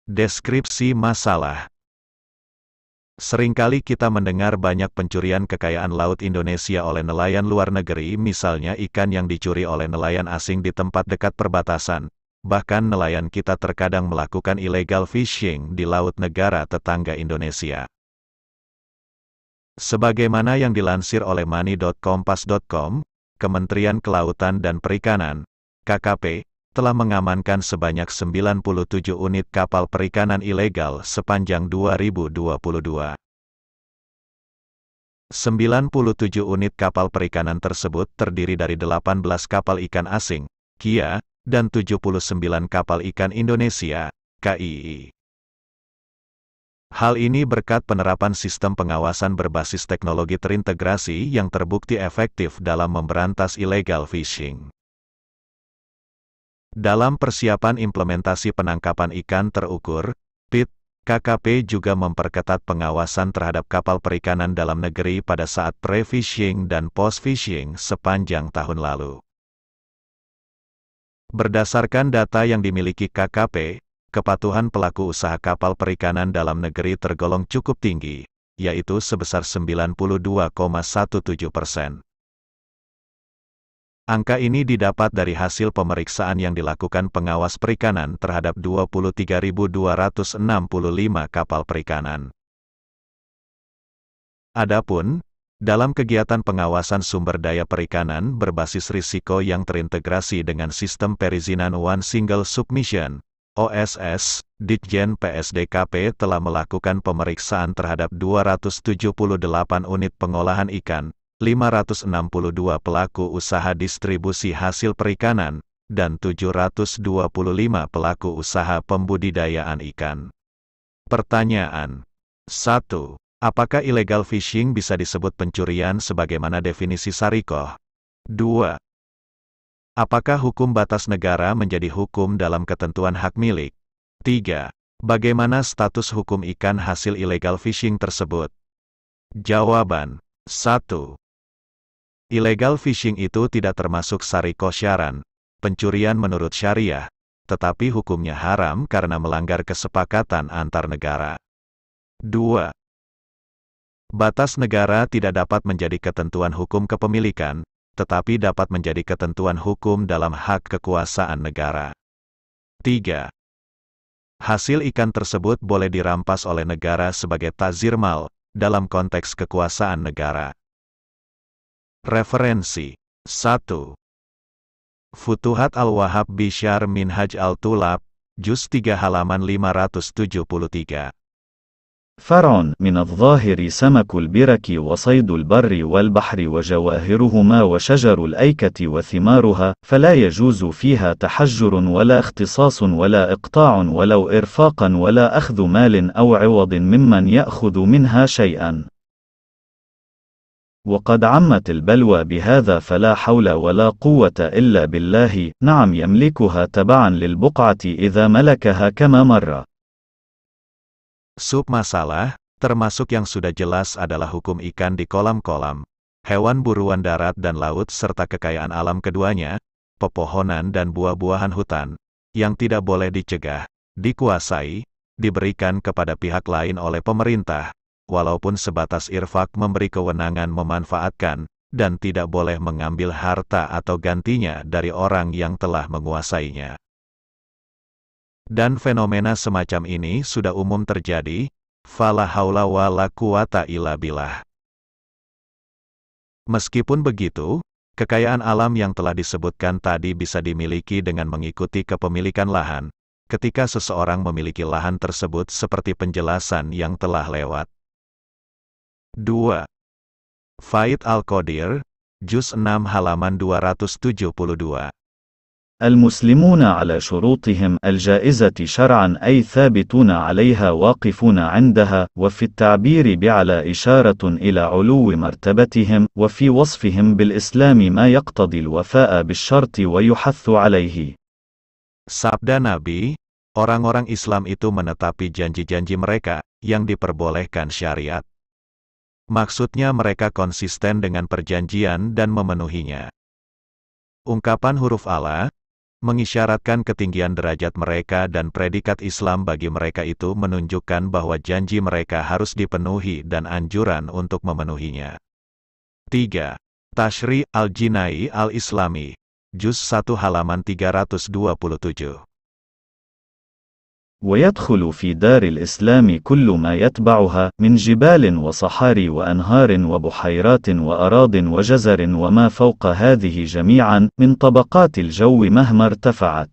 Deskripsi masalah. Seringkali kita mendengar banyak pencurian kekayaan laut Indonesia oleh nelayan luar negeri, misalnya ikan yang dicuri oleh nelayan asing di tempat dekat perbatasan. Bahkan nelayan kita terkadang melakukan illegal fishing di laut negara tetangga Indonesia. Sebagaimana yang dilansir oleh money.kompas.com, Kementerian Kelautan dan Perikanan, KKP, telah mengamankan sebanyak 97 unit kapal perikanan ilegal sepanjang 2022. 97 unit kapal perikanan tersebut terdiri dari 18 kapal ikan asing, KIA, dan 79 kapal ikan Indonesia, KII. Hal ini berkat penerapan sistem pengawasan berbasis teknologi terintegrasi yang terbukti efektif dalam memberantas illegal fishing. Dalam persiapan implementasi penangkapan ikan terukur, PIT, KKP juga memperketat pengawasan terhadap kapal perikanan dalam negeri pada saat pre-fishing dan post-fishing sepanjang tahun lalu. Berdasarkan data yang dimiliki KKP, kepatuhan pelaku usaha kapal perikanan dalam negeri tergolong cukup tinggi, yaitu sebesar 92,17%. Angka ini didapat dari hasil pemeriksaan yang dilakukan pengawas perikanan terhadap 23.265 kapal perikanan. Adapun, dalam kegiatan pengawasan sumber daya perikanan berbasis risiko yang terintegrasi dengan sistem perizinan One Single Submission, OSS, Ditjen PSDKP telah melakukan pemeriksaan terhadap 278 unit pengolahan ikan, 562 pelaku usaha distribusi hasil perikanan, dan 725 pelaku usaha pembudidayaan ikan. Pertanyaan. 1. Apakah illegal fishing bisa disebut pencurian sebagaimana definisi Syariah? 2. Apakah hukum batas negara menjadi hukum dalam ketentuan hak milik? 3. Bagaimana status hukum ikan hasil illegal fishing tersebut? Jawaban. 1. Illegal fishing itu tidak termasuk syariah syaran, pencurian menurut syariah, tetapi hukumnya haram karena melanggar kesepakatan antar negara. 2. Batas negara tidak dapat menjadi ketentuan hukum kepemilikan, tetapi dapat menjadi ketentuan hukum dalam hak kekuasaan negara. 3. Hasil ikan tersebut boleh dirampas oleh negara sebagai ta'zir mal, dalam konteks kekuasaan negara. Referensi. 1. Futuhat Al-Wahhab Bisyar Minhaj Al-Tulab, Juz 3 halaman 573. فرع من الظاهر سمك البرك وصيد البر والبحر وجواهرهما وشجر الأيكة وثمارها، فلا يجوز فيها تحجر ولا اختصاص ولا إقطاع ولو إرفاقا ولا أخذ مال أو عوض ممن يأخذ منها شيئا. وقد عمت البلوى بهذا فلا حول ولا قوة إلا بالله. نعم يملكها تبعا للبقعة إذا ملكها كما مر. Submasalah, termasuk yang sudah jelas adalah hukum ikan di kolam-kolam, hewan buruan darat dan laut serta kekayaan alam keduanya, pepohonan dan buah-buahan hutan, yang tidak boleh dicegah, dikuasai, diberikan kepada pihak lain oleh pemerintah, walaupun sebatas irfak memberi kewenangan memanfaatkan, dan tidak boleh mengambil harta atau gantinya dari orang yang telah menguasainya. Dan fenomena semacam ini sudah umum terjadi, fala haula wala quwata illa billah. Meskipun begitu, kekayaan alam yang telah disebutkan tadi bisa dimiliki dengan mengikuti kepemilikan lahan, ketika seseorang memiliki lahan tersebut seperti penjelasan yang telah lewat. 2. Faid Al-Qadir, Juz 6 halaman 272. المسلمون على شروطهم الجائزة شرعا أي ثابتون عليها واقفون عندها، وفي التعبير بعلى إشارة إلى علو مرتبتهم، وفي وصفهم بالإسلام ما يقتضي الوفاء بالشرط ويحث عليه. Sabda Nabi, orang-orang Islam itu menetapi janji-janji mereka, yang diperbolehkan syariat. Maksudnya mereka konsisten dengan perjanjian dan memenuhinya. Ungkapan huruf Allah, mengisyaratkan ketinggian derajat mereka dan predikat Islam bagi mereka itu menunjukkan bahwa janji mereka harus dipenuhi dan anjuran untuk memenuhinya. 3. Tashri' al-Jinai al-Islami, Juz 1 halaman 327. ويدخل في دار الإسلام كل ما يتبعها من جبال وصحاري وأنهار وبحيرات وأراض وجزر وما فوق هذه جميعا من طبقات الجو مهما ارتفعت.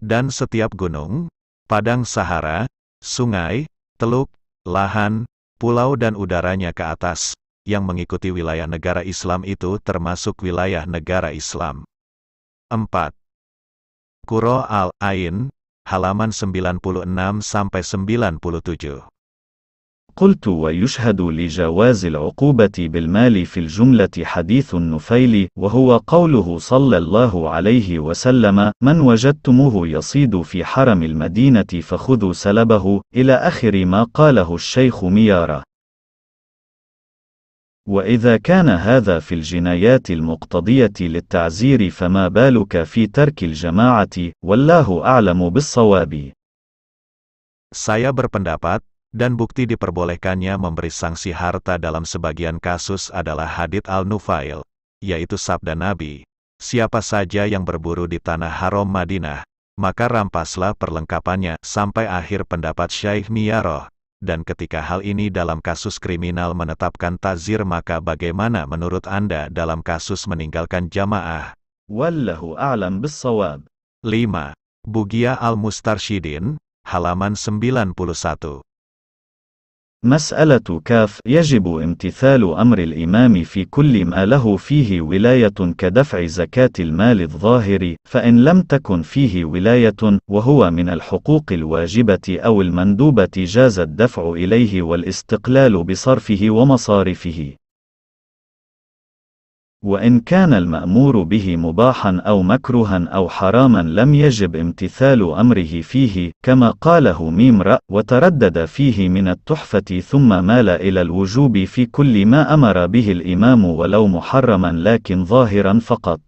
Dan setiap gunung, padang Sahara, sungai, teluk, lahan, pulau dan udaranya ke atas, yang mengikuti wilayah negara Islam itu termasuk wilayah negara Islam. 4. Qurra al-Ain, halaman 96-97. قلت ويشهد لجواز العقوبة بالمال في الجملة حديث النفيل وهو قوله صلى الله عليه وسلم من وجدتموه يصيد في حرم المدينة فخذوا سلبه إلى آخر ما قاله الشيخ ميارة. وإذا كان هذا في الجنايات المقتضية للتعزير فما بالك في ترك الجماعة والله أعلم بالصواب. Saya berpendapat, dan bukti diperbolehkannya memberi sanksi harta dalam sebagian kasus adalah hadits al-Nufail, yaitu sabda Nabi, siapa saja yang berburu di tanah haram Madinah, maka rampaslah perlengkapannya sampai akhir pendapat Syekh Miyaroh. Dan ketika hal ini dalam kasus kriminal menetapkan ta'zir maka bagaimana menurut Anda dalam kasus meninggalkan jamaah? Wallahu a'lam bis-shawab. 5. Bughya al-Mustarsyidin, halaman 91. مسألة كاف يجب امتثال أمر الإمام في كل ما له فيه ولاية كدفع زكاة المال الظاهر، فإن لم تكن فيه ولاية وهو من الحقوق الواجبة أو المندوبة جاز الدفع إليه والاستقلال بصرفه ومصارفه. وإن كان المأمور به مباحا أو مكروها أو حراما لم يجب امتثال أمره فيه، كما قاله ميمرأ وتردد فيه من التحفة ثم مال إلى الوجوب في كل ما أمر به الإمام ولو محرما لكن ظاهرا فقط.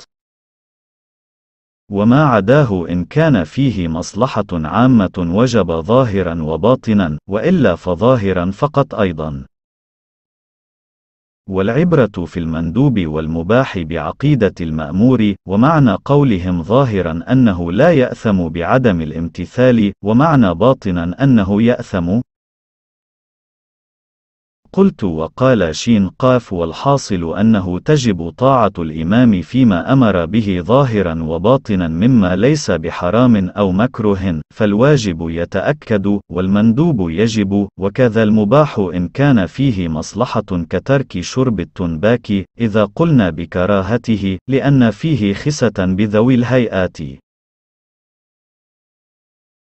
وما عداه إن كان فيه مصلحة عامة وجب ظاهرا وباطنا، وإلا فظاهرا فقط أيضا. والعبرة في المندوب والمباح بعقيدة المأمور، ومعنى قولهم ظاهرا أنه لا يأثم بعدم الامتثال، ومعنى باطنا أنه يأثم. قلت وقال شين قاف والحاصل أنه تجب طاعة الإمام فيما أمر به ظاهرا وباطنا مما ليس بحرام أو مكروه، فالواجب يتأكد والمندوب يجب، وكذا المباح إن كان فيه مصلحة كترك شرب التنباك إذا قلنا بكراهته لأن فيه خسة بذوي الهيئات.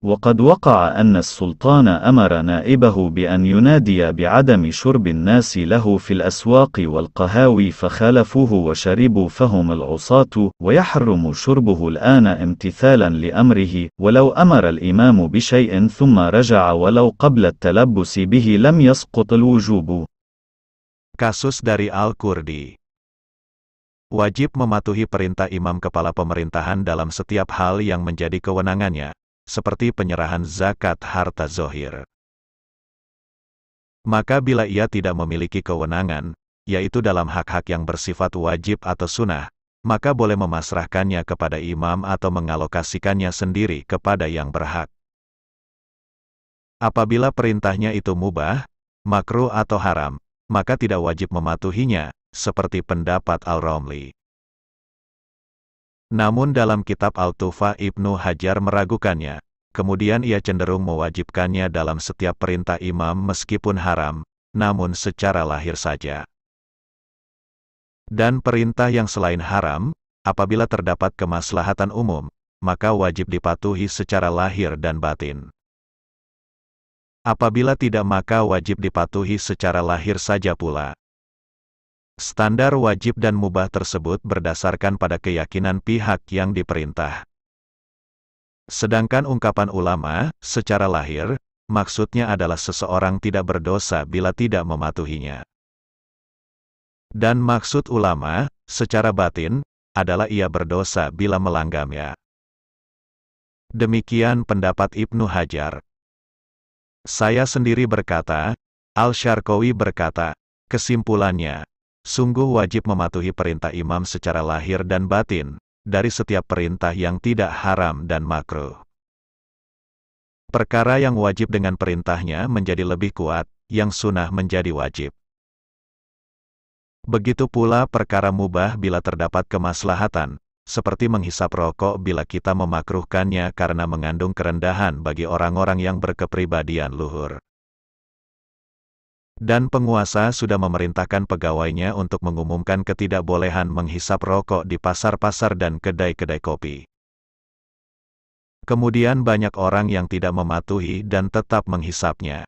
وقد وقع أن السلطان أمر نائبه بأن ينادي بعدم شرب الناس له في الأسواق والقهاوي فخالفوه وشربوا فهم العصاة، ويحرم شربه الآن امتثالا لأمره، ولو أمر الإمام بشيء ثم رجع ولو قبل التلبس به لم يسقط الوجوب. Kasus dari Al-Qurdi. Wajib mematuhi perintah imam kepala pemerintahan dalam setiap hal yang menjadi kewenangannya, seperti penyerahan zakat harta zohir. Maka bila ia tidak memiliki kewenangan, yaitu dalam hak-hak yang bersifat wajib atau sunnah, maka boleh memasrahkannya kepada imam atau mengalokasikannya sendiri kepada yang berhak. Apabila perintahnya itu mubah, makruh atau haram, maka tidak wajib mematuhinya, seperti pendapat Al-Romli. Namun dalam kitab Al-Tufa Ibnu Hajar meragukannya, kemudian ia cenderung mewajibkannya dalam setiap perintah imam meskipun haram, namun secara lahir saja. Dan perintah yang selain haram, apabila terdapat kemaslahatan umum, maka wajib dipatuhi secara lahir dan batin. Apabila tidak maka wajib dipatuhi secara lahir saja pula. Standar wajib dan mubah tersebut berdasarkan pada keyakinan pihak yang diperintah. Sedangkan ungkapan ulama, secara lahir, maksudnya adalah seseorang tidak berdosa bila tidak mematuhinya. Dan maksud ulama, secara batin, adalah ia berdosa bila melanggamnya. Demikian pendapat Ibnu Hajar. Saya sendiri berkata, Al-Syarqawi berkata, kesimpulannya, sungguh wajib mematuhi perintah imam secara lahir dan batin, dari setiap perintah yang tidak haram dan makruh. Perkara yang wajib dengan perintahnya menjadi lebih kuat, yang sunnah menjadi wajib. Begitu pula perkara mubah bila terdapat kemaslahatan, seperti menghisap rokok bila kita memakruhkannya karena mengandung kerendahan bagi orang-orang yang berkepribadian luhur. Dan penguasa sudah memerintahkan pegawainya untuk mengumumkan ketidakbolehan menghisap rokok di pasar-pasar dan kedai-kedai kopi. Kemudian banyak orang yang tidak mematuhi dan tetap menghisapnya.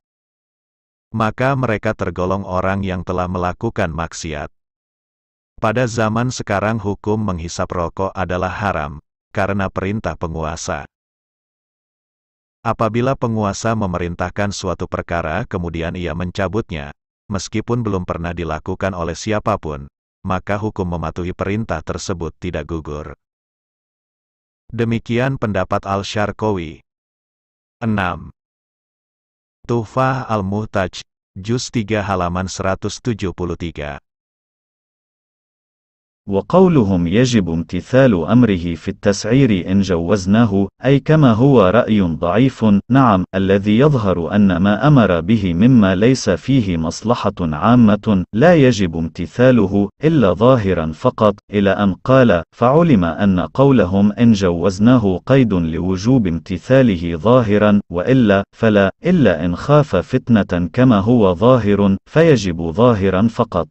Maka mereka tergolong orang yang telah melakukan maksiat. Pada zaman sekarang hukum menghisap rokok adalah haram, karena perintah penguasa. Apabila penguasa memerintahkan suatu perkara kemudian ia mencabutnya, meskipun belum pernah dilakukan oleh siapapun, maka hukum mematuhi perintah tersebut tidak gugur. Demikian pendapat Al-Syarqawi. 6. Tuhfah Al-Muhtaj, Juz 3 halaman 173. وقولهم يجب امتثال أمره في التسعير إن جوزناه، أي كما هو رأي ضعيف. نعم، الذي يظهر أن ما أمر به مما ليس فيه مصلحة عامة لا يجب امتثاله إلا ظاهرا فقط، إلى أن قال: فعلم أن قولهم إن جوزناه قيد لوجوب امتثاله ظاهرا، وإلا فلا، إلا إن خاف فتنة كما هو ظاهر فيجب ظاهرا فقط.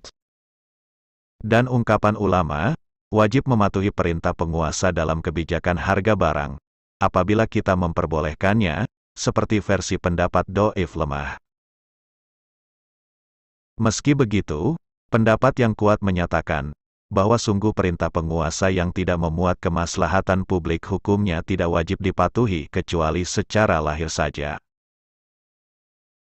Dan ungkapan ulama, wajib mematuhi perintah penguasa dalam kebijakan harga barang, apabila kita memperbolehkannya, seperti versi pendapat Do'if lemah. Meski begitu, pendapat yang kuat menyatakan, bahwa sungguh perintah penguasa yang tidak memuat kemaslahatan publik hukumnya tidak wajib dipatuhi kecuali secara lahir saja.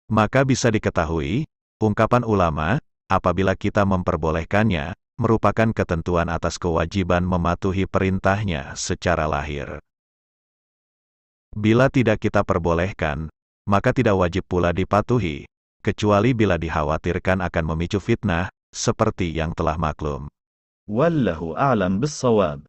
Maka bisa diketahui, ungkapan ulama, apabila kita memperbolehkannya, merupakan ketentuan atas kewajiban mematuhi perintahnya secara lahir. Bila tidak kita perbolehkan, maka tidak wajib pula dipatuhi, kecuali bila dikhawatirkan akan memicu fitnah, seperti yang telah maklum. Wallahu a'lam bis-shawab.